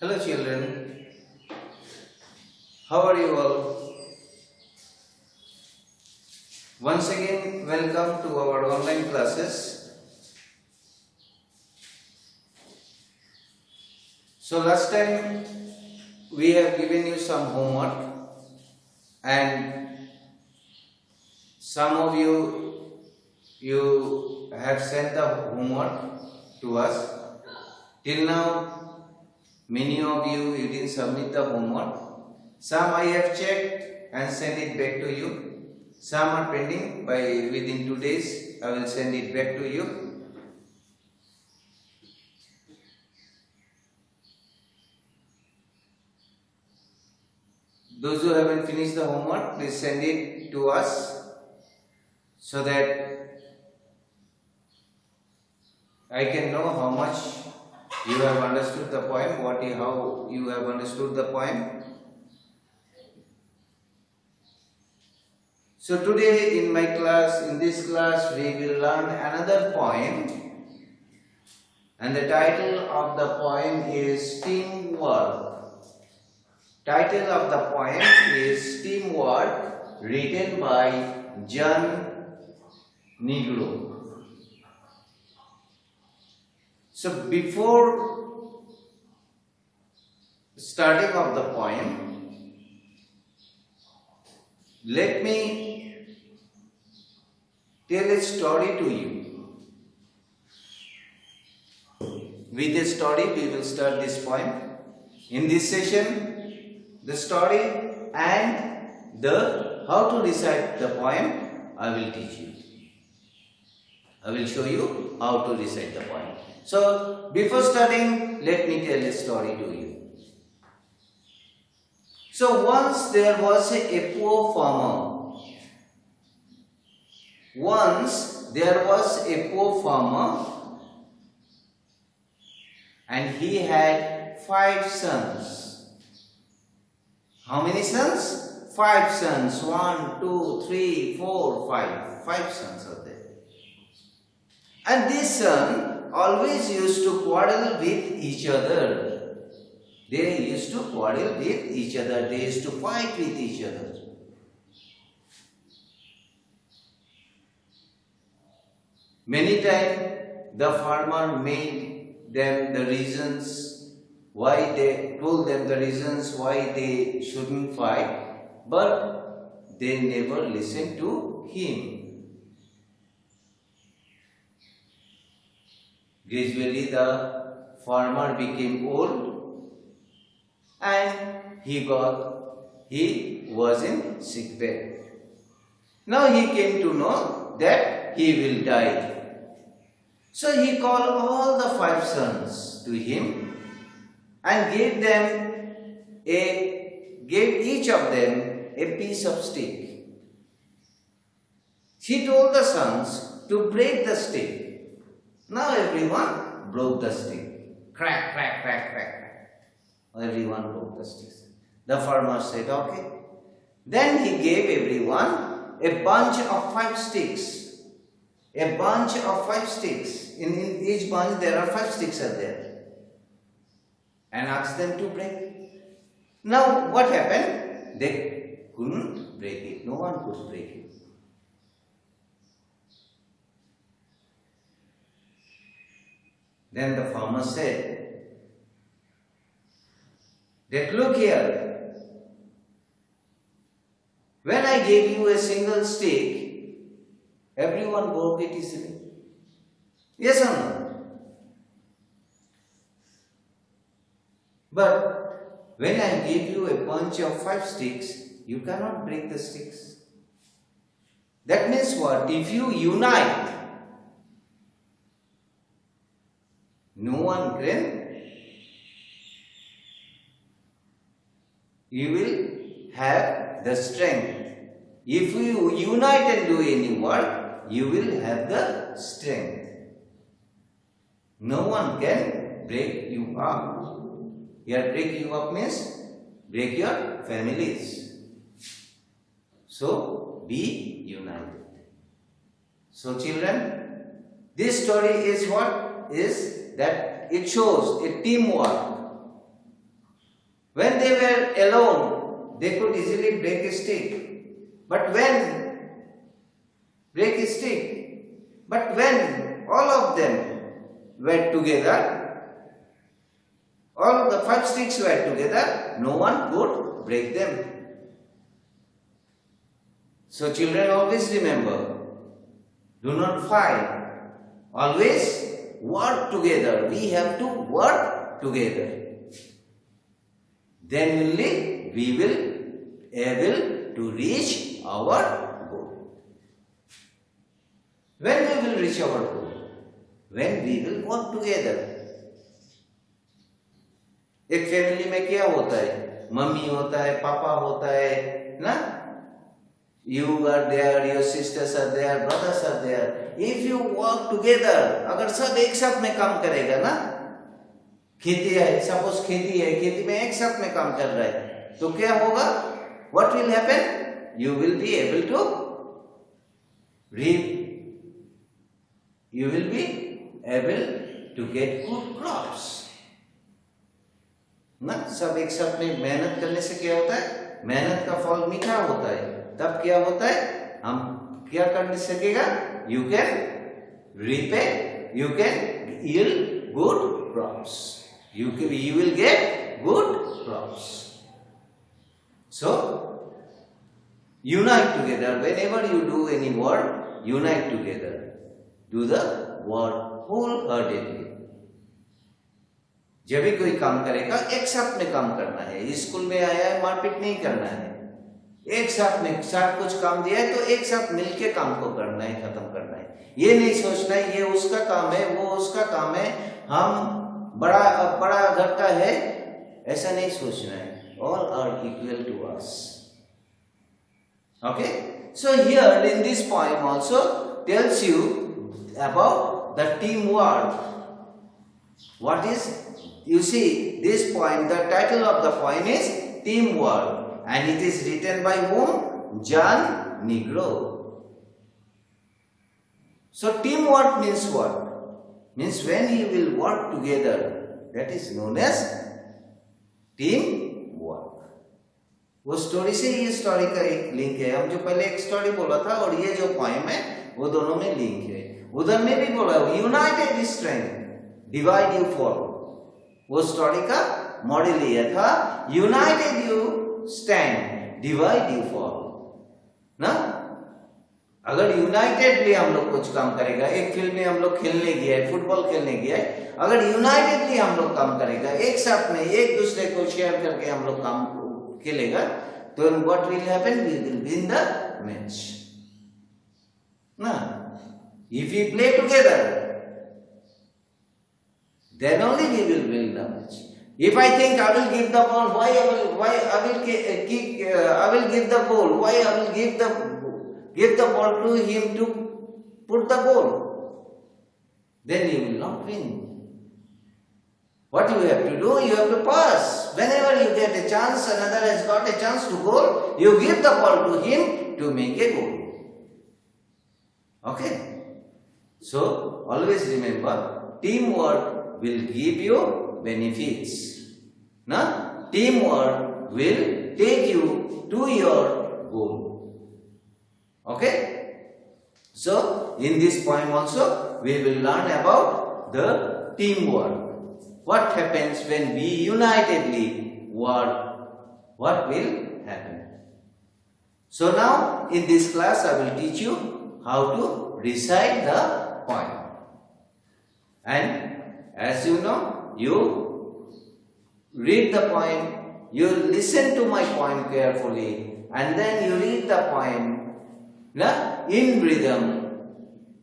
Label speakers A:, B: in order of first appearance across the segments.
A: Hello children, how are you all? Once again, welcome to our online classes. So last time we have given you some homework and some of you have sent the homework to us. Till now, many of you didn't submit the homework. Some I have checked and sent it back to you. Some are pending. Within 2 days I will send it back to you. Those who haven't finished the homework, please send it to us so that I can know how much you have understood the poem, how you have understood the poem. So today in this class we will learn another poem, and the title of the poem is Teamwork. Title of the poem is Teamwork, written by John Negro. So before starting of the poem, let me tell a story to you. With a story we will start this poem. In this session, the story and the how to recite the poem I will teach you. I will show you how to recite the poem. So before starting, let me tell a story to you. So once there was a poor farmer. Once there was a poor farmer, and he had 5 sons. How many sons? 5 sons. 1, 2, 3, 4, 5. 5 sons are there. And this son always used to quarrel with each other. They used to quarrel with each other. They used to fight with each other. Many times the farmer made them the reasons why they told them the reasons why they shouldn't fight, but they never listened to him. Gradually the farmer became old and he was in sick bed. Now he came to know that he will die. So he called all the 5 sons to him and gave each of them a piece of stick. He told the sons to break the stick. Now everyone broke the stick. Crack, crack, crack, crack, crack. Everyone broke the sticks. The farmer said, okay. Then he gave everyone a bunch of 5 sticks. A bunch of 5 sticks. In each bunch there are 5 sticks are there. And asked them to break it. Now what happened? They couldn't break it. No one could break it. Then the farmer said that, look here, when I gave you a single stick, everyone broke it easily. Yes or no? But when I give you a bunch of 5 sticks, you cannot break the sticks. That means what? If you unite, no one can. You will have the strength. If you unite and do any work, you will have the strength. No one can break you up. Here, break you up means break your families. So be united. So children, this story is what? Is that it shows a teamwork. When they were alone, they could easily break a stick. But when break a stick, but when all of them were together, all the 5 sticks were together, no one could break them. So children, always remember, do not fight. Always work together. We have to work together. Then only we will able to reach our goal. When we will reach our goal? When we will work together. एक family में क्या होता है? Mummy होता है, पापा होता है, ना? You are there, your sisters are there, brothers are there. If you work together, अगर सब एक साथ में काम करेगा ना, खेती है, सपोज खेती है, खेती में एक साथ में काम कर रहा है, तो क्या होगा? What will happen? You will be able to reap. You will be able to get good crops. ना, सब एक साथ में मेहनत करने से क्या होता है? मेहनत का फल मीठा होता है. तब क्या होता है? हम क्या कर सकेगा? You can reap it, you can yield good crops. You will get good crops. So, unite together. Whenever you do any work, unite together. Do the work wholeheartedly. जब भी कोई काम करेगा, एक साथ में काम करना है. स्कूल में आया है, मारपीट नहीं करना है. एक साथ में साथ कुछ काम दिया है तो एक साथ मिलके काम को करना है, खत्म करना है. ये नहीं सोचना है ये उसका काम है, वो उसका काम है, हम बड़ा घर का है, ऐसा नहीं सोचना है. All are equal to us. Okay? So here in this poem also tells you about the teamwork. What is? You see, this poem, the title of the poem is Teamwork. And it is written by whom? John Negro. So teamwork means what? Means when you will work together, that is known as teamwork. वो story से ये story का एक link है. हम जो पहले एक स्टोरी बोला था और ये जो पोएम है वो दोनों में लिंक है. उधर में भी बोला United strength divide you fall. वो स्टोरी का मॉडल ये था, United you stand, divide you fall. ना, अगर यूनाइटेडली हम लोग कुछ काम करेगा, एक फील्ड में हम लोग खेलने गया है, फुटबॉल खेलने गया है, अगर यूनाइटेडली हम लोग काम करेगा, एक साथ में एक दूसरे को शेयर करके हम लोग काम खेलेगा, तो what will happen? We will win the match. ना, if we play together, then only we will win the match. If I think I will give the ball, why I will give the ball, why I will give the ball to him to put the goal, then you will not win. What you have to do? You have to pass. Whenever you get a chance, another has got a chance to goal, you give the ball to him to make a goal. Okay? So, always remember, teamwork will give you benefits. Na? Teamwork will take you to your goal. Okay? So, in this poem also, we will learn about the teamwork. What happens when we unitedly work? What will happen? So now, in this class, I will teach you how to recite the poem. And as you know, you read the poem, you listen to my poem carefully, and then you read the poem in rhythm.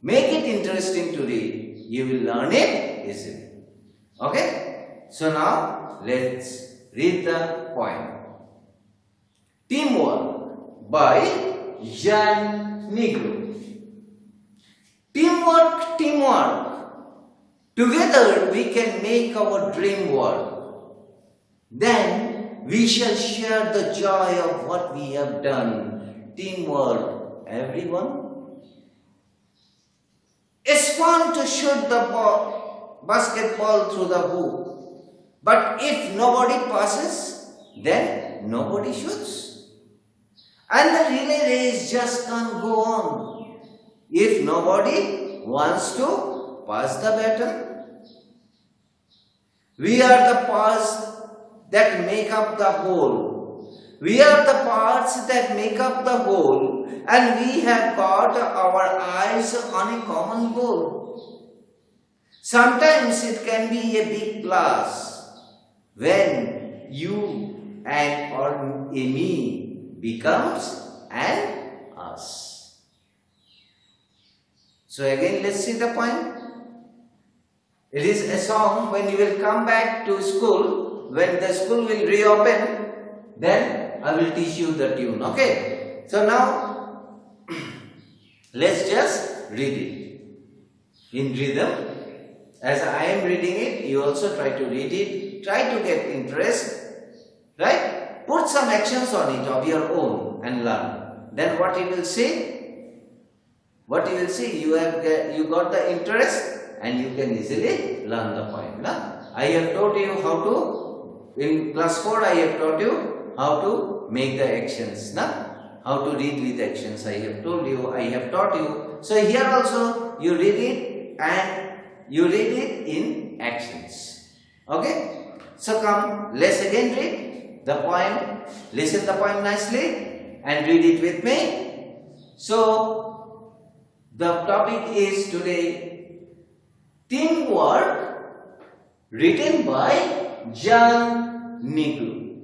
A: Make it interesting to read. You will learn it easily. Okay? So now, let's read the poem. Teamwork by John Negro. Teamwork, teamwork. Together we can make our dream work. Then we shall share the joy of what we have done. Teamwork, everyone. It's fun to shoot the basketball through the hoop. But if nobody passes, then nobody shoots. And the relay race just can't go on if nobody wants to pass the baton. We are the parts that make up the whole. We are the parts that make up the whole, and we have got our eyes on a common goal. Sometimes it can be a big plus when you and or a me becomes an us. So again, let's see the point. It is a song when you will come back to school, when the school will reopen, then I will teach you the tune, okay? So now, let's just read it in rhythm. As I am reading it, you also try to read it, try to get interest, right? Put some actions on it of your own and learn. Then what you will see? What you will see, you got the interest and you can easily learn the poem. Na? I have taught you how to, in class 4 I have taught you how to make the actions. Na? How to read with actions. I have told you, I have taught you. So here also you read it and you read it in actions. Okay? So come, let's again read the poem. Listen the poem nicely and read it with me. So, the topic is today Teamwork, written by John Neagle.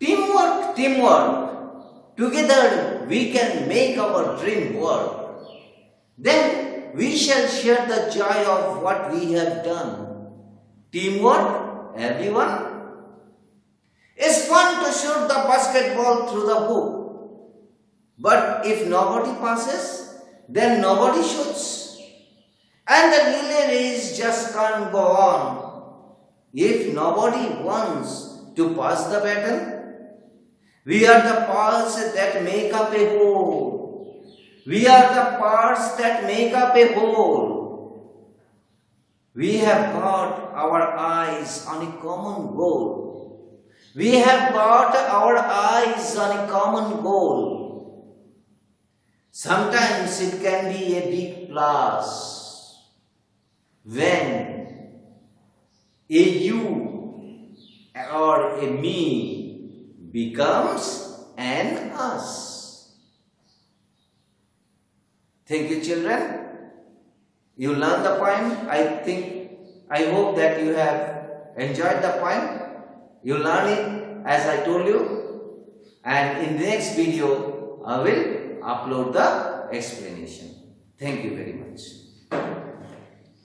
A: Teamwork, teamwork. Together we can make our dream work. Then we shall share the joy of what we have done. Teamwork, everyone. It's fun to shoot the basketball through the hoop. But if nobody passes, then nobody shoots. And the relay race just can't go on if nobody wants to pass the baton. We are the parts that make up a whole. We are the parts that make up a whole. We have got our eyes on a common goal. We have got our eyes on a common goal. Sometimes it can be a big plus when a you or a me becomes an us. Thank you, children. You learned the poem. I hope that you have enjoyed the poem. You learn it as I told you. And in the next video, I will upload the explanation. Thank you very much.